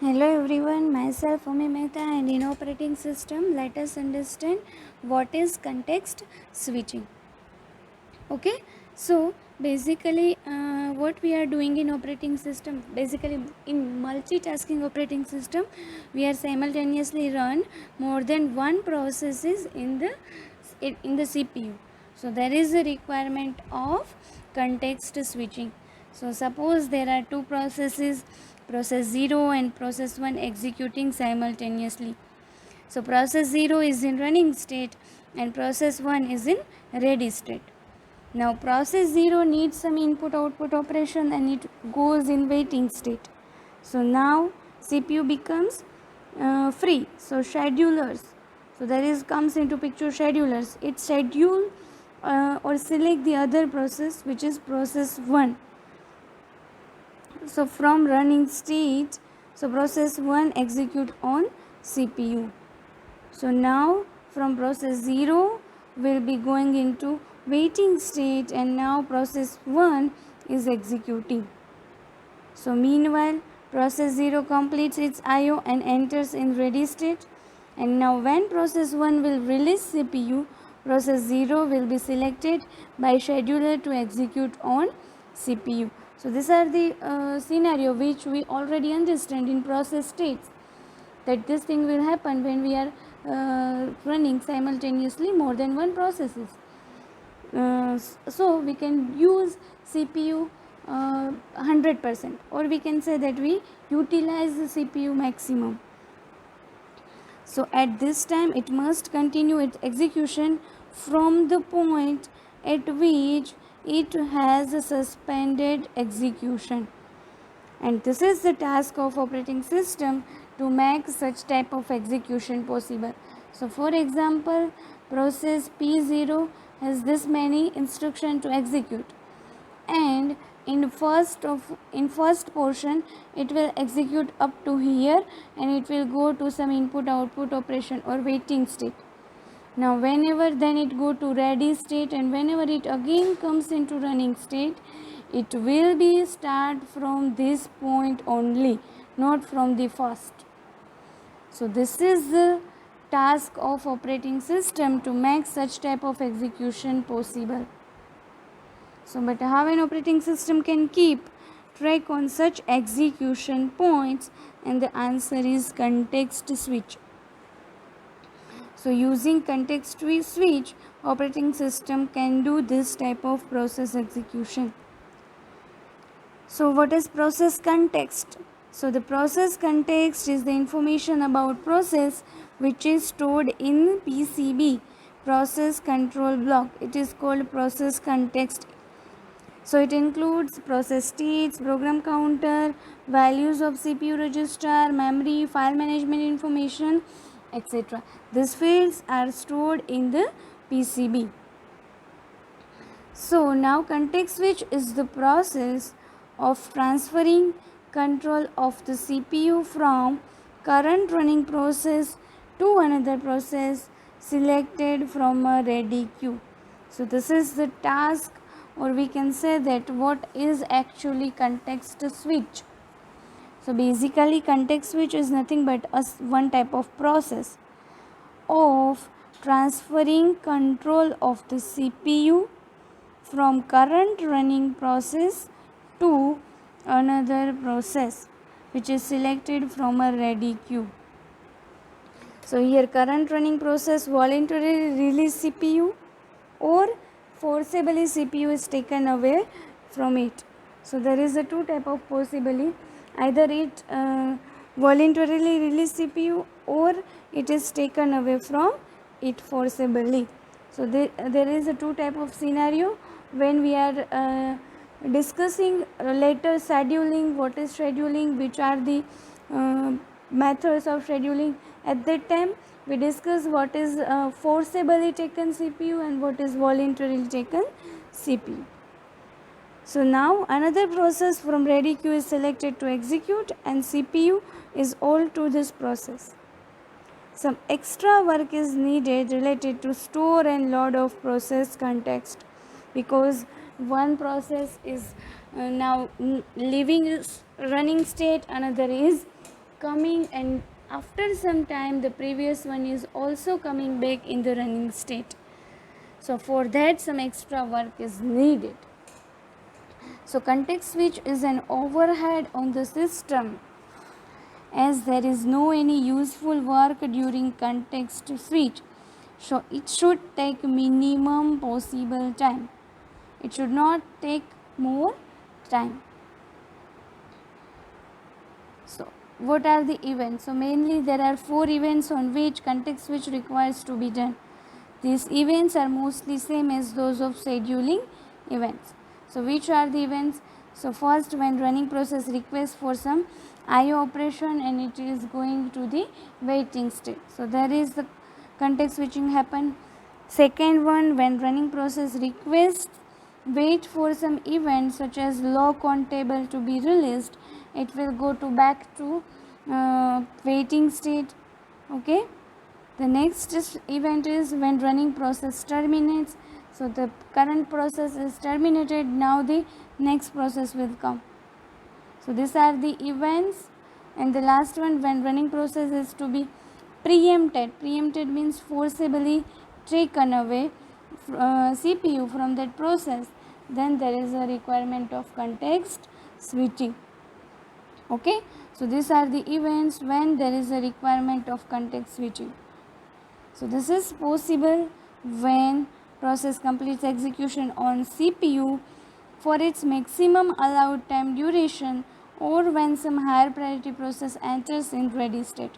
Hello everyone, myself Umi Mehta, and in operating system let us understand what is context switching. Okay, so basically what we are doing in operating system, basically in multitasking operating system, we are simultaneously run more than one processes in the CPU. So there is a requirement of context switching. So suppose there are two processes, process 0 and process 1 executing simultaneously. So process 0 is in running state and process 1 is in ready state. Now process 0 needs some input output operation and it goes in waiting state. So now CPU becomes free. So schedulers. So there is comes into picture schedulers. It schedule or select the other process, which is process 1. So from running state, so process 1 execute on CPU. So now from process 0 will be going into waiting state, and now process 1 is executing. So meanwhile process 0 completes its IO and enters in ready state, and now when process 1 will release CPU, process 0 will be selected by scheduler to execute on CPU. So these are the scenario which we already understand in process states, that this thing will happen when we are running simultaneously more than one processes. So we can use CPU 100%, or we can say that we utilize the CPU maximum. So at this time it must continue its execution from the point at which it has a suspended execution, and this is the task of operating system to make such type of execution possible. So for example, process P0 has this many instruction to execute, and in first portion it will execute up to here, and it will go to some input output operation or waiting state. Now whenever then it go to ready state, and whenever it again comes into running state, it will be start from this point only, not from the first. So this is the task of operating system to make such type of execution possible. So but how an operating system can keep track on such execution points, and the answer is context switch. So using context switch, operating system can do this type of process execution. So what is process context? So the process context is the information about process which is stored in PCB, process control block. It is called process context. So it includes process states, program counter, values of CPU register, memory, file management information, etc. These fields are stored in the PCB. So now context switch is the process of transferring control of the CPU from current running process to another process selected from a ready queue. So this is the task, or we can say that what is actually context switch. So basically context switch is nothing but one type of process of transferring control of the CPU from current running process to another process which is selected from a ready queue. So here current running process voluntarily release CPU, or forcibly CPU is taken away from it. So there is a two type of possibility, either it voluntarily release CPU or it is taken away from it forcibly. So there is a two type of scenario when we are discussing later scheduling, what is scheduling, which are the methods of scheduling. At that time we discuss what is forcibly taken CPU and what is voluntarily taken CPU. So now another process from ready queue is selected to execute, and CPU is all to this process. Some extra work is needed related to store and load of process context, because one process is now leaving running state, another is coming, and after some time the previous one is also coming back in the running state. So for that some extra work is needed. So context switch is an overhead on the system, as there is no any useful work during context switch. So it should take minimum possible time. It should not take more time. So what are the events? So mainly there are 4 events on which context switch requires to be done. These events are mostly same as those of scheduling events. So which are the events? So first, when running process requests for some IO operation and it is going to the waiting state. So there is the context switching happen. Second one, when running process requests wait for some event such as lock on table to be released, it will go to back to waiting state. Okay. The next event is when running process terminates. So the current process is terminated, now the next process will come. So these are the events. And the last one, when running process is to be preempted. Preempted means forcibly taken away CPU from that process. Then there is a requirement of context switching. Okay. So these are the events when there is a requirement of context switching. So this is possible when process completes execution on CPU for its maximum allowed time duration, or when some higher priority process enters in ready state.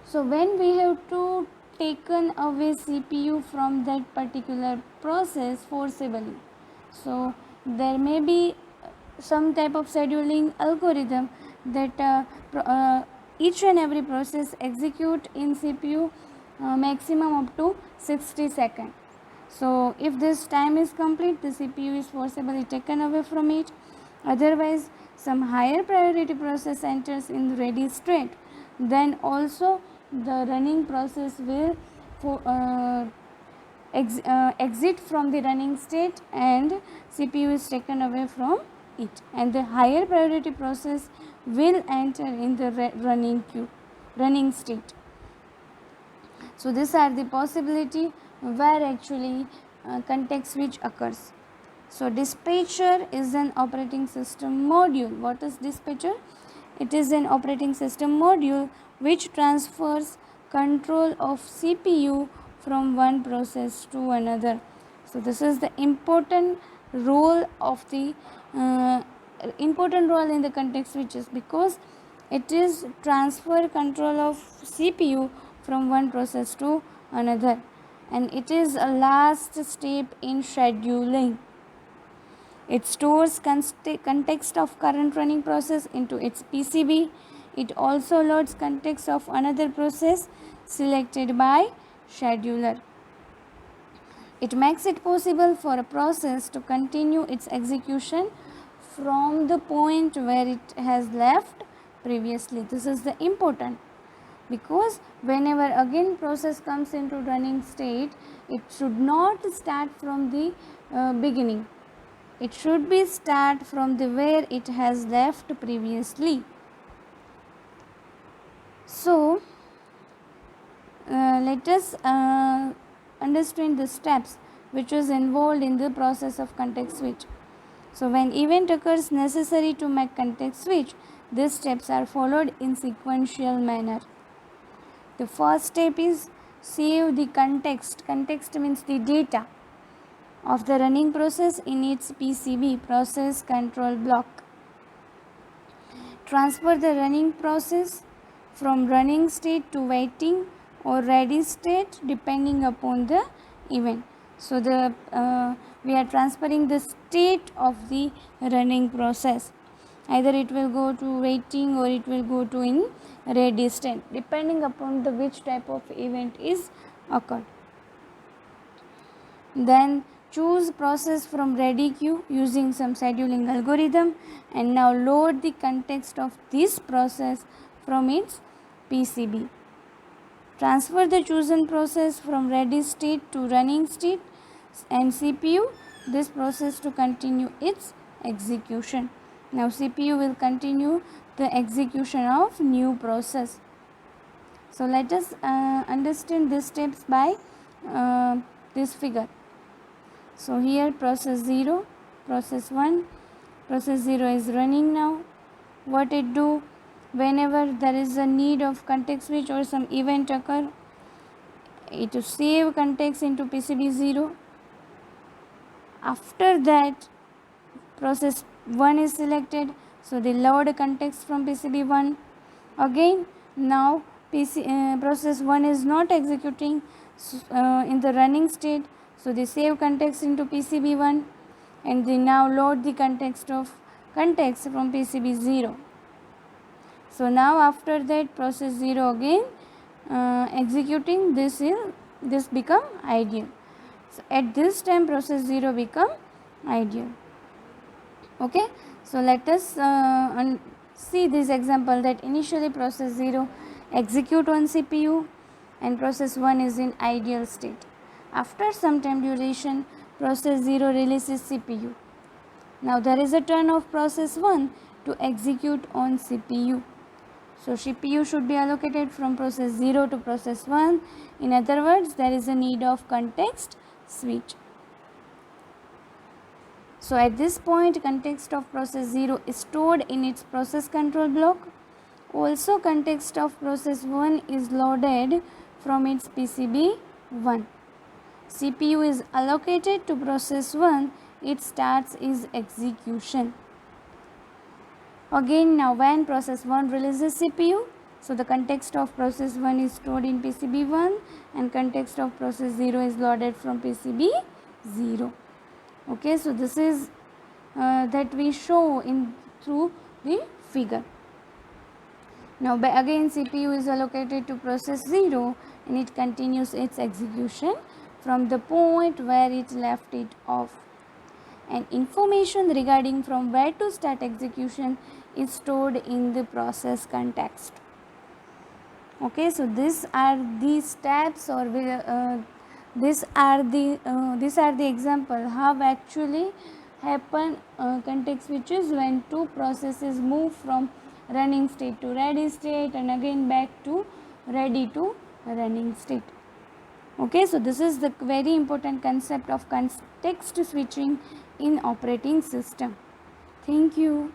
So when we have to taken away CPU from that particular process forcibly, so there may be some type of scheduling algorithm that each and every process execute in CPU maximum up to 60 seconds. So if this time is complete, the CPU is forcibly taken away from it. Otherwise, some higher priority process enters in ready state, then also the running process will exit from the running state and CPU is taken away from it, and the higher priority process will enter in the running state. So these are the possibility where actually context switch occurs. So dispatcher is an operating system module. What is dispatcher? It is an operating system module which transfers control of CPU from one process to another. So this is the important role in the context switches, because it is transfer control of CPU from one process to another, and it is a last step in scheduling. It stores context of current running process into its PCB. It also loads context of another process selected by scheduler. It makes it possible for a process to continue its execution from the point where it has left previously. This is the important, because whenever again process comes into running state, it should not start from the beginning. It should be start from the where it has left previously. So let us understand the steps which is involved in the process of context switch. So when event occurs necessary to make context switch, these steps are followed in sequential manner. The first step is save the context. Context means the data of the running process in its PCB, process control block. Transfer the running process from running state to waiting or ready state depending upon the event. So we are transferring the state of the running process. Either it will go to waiting or it will go to in ready state depending upon the which type of event is occurred. Then choose process from ready queue using some scheduling algorithm, and now load the context of this process from its PCB. Transfer the chosen process from ready state to running state and CPU this process to continue its execution. Now CPU will continue the execution of new process. So let us understand these steps by this figure. So here process 0, process 1, process 0 is running now. What it do? Whenever there is a need of context switch or some event occur, it will save context into PCB 0. After that, process 1 is selected, so they load context from PCB 1. Again, now process 1 is not executing in the running state, so they save context into PCB 1 and they now load the context from PCB 0. So now after that, process 0 again executing, this become ideal. So at this time process 0 become ideal. Okay, so let us see this example that initially process 0 execute on CPU and process 1 is in ideal state. After some time duration, process 0 releases CPU. Now there is a turn of process 1 to execute on CPU. So CPU should be allocated from process 0 to process 1. In other words, there is a need of context switch. So at this point, context of process 0 is stored in its process control block. Also context of process 1 is loaded from its PCB 1. CPU is allocated to process 1, it starts its execution. Again, now when process 1 releases CPU, so the context of process 1 is stored in PCB 1 and context of process 0 is loaded from PCB 0. Okay, so this is that we show through the figure. Now again CPU is allocated to process 0 and it continues its execution from the point where it left it off. And information regarding from where to start execution is stored in the process context. Okay, so these are the steps, or these are the example how actually happen context switches when two processes move from running state to ready state and again back to ready to running state. Okay, so this is the very important concept of context switching in operating system. Thank you.